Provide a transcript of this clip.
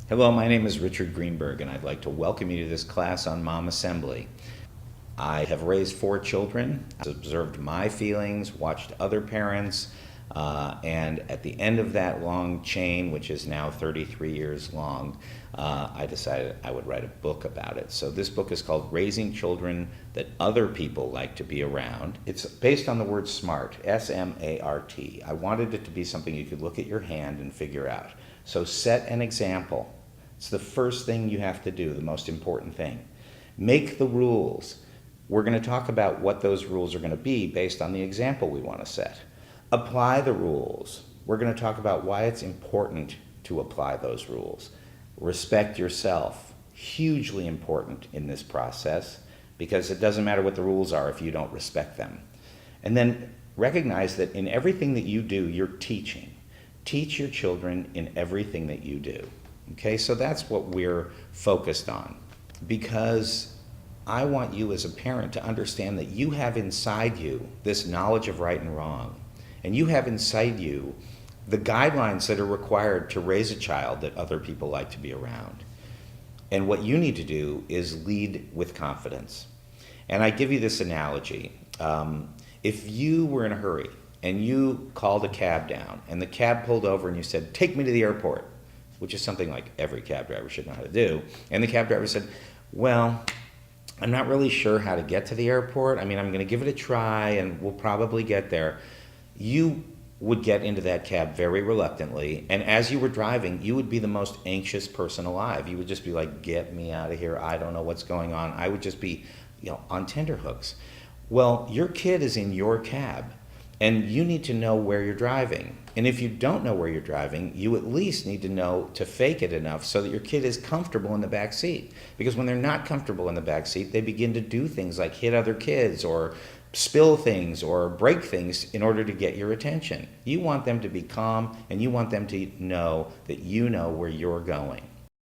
Hello, my name is Richard Greenberg, and I'd like to welcome you to this class on Mom Assembly. I have raised 4 children, observed my feelings, watched other parents, and at the end of that long chain, which is now 33 years long, I decided I would write a book about it. So this book is called Raising Children That Other People Like to Be Around. It's based on the word SMART, S-M-A-R-T. I wanted it to be something you could look at your hand and figure out. So set an example. It's the first thing you have to do, the most important thing. Make the rules. We're going to talk about what those rules are going to be based on the example we want to set. Apply the rules. We're going to talk about why it's important to apply those rules. Respect yourself. Hugely important in this process, because it doesn't matter what the rules are if you don't respect them. And then recognize that in everything that you do, you're teaching. Teach your children in everything that you do. Okay, so that's what we're focused on, because I want you as a parent to understand that you have inside you this knowledge of right and wrong, and you have inside you the guidelines that are required to raise a child that other people like to be around. And what you need to do is lead with confidence. And I give you this analogy. If you were in a hurry and you called a cab down and the cab pulled over and you said, "Take me to the airport," which is something like every cab driver should know how to do, and the cab driver said, "Well, I'm not really sure how to get to the airport. I mean, I'm going to give it a try and we'll probably get there," you would get into that cab very reluctantly, and as you were driving, you would be the most anxious person alive. You would just be like, "Get me out of here. I don't know what's going on." I would just be, on tenterhooks. Well, your kid is in your cab, and you need to know where you're driving. And if you don't know where you're driving, you at least need to know to fake it enough so that your kid is comfortable in the back seat. Because when they're not comfortable in the back seat, they begin to do things like hit other kids or spill things or break things in order to get your attention. You want them to be calm, and you want them to know that you know where you're going.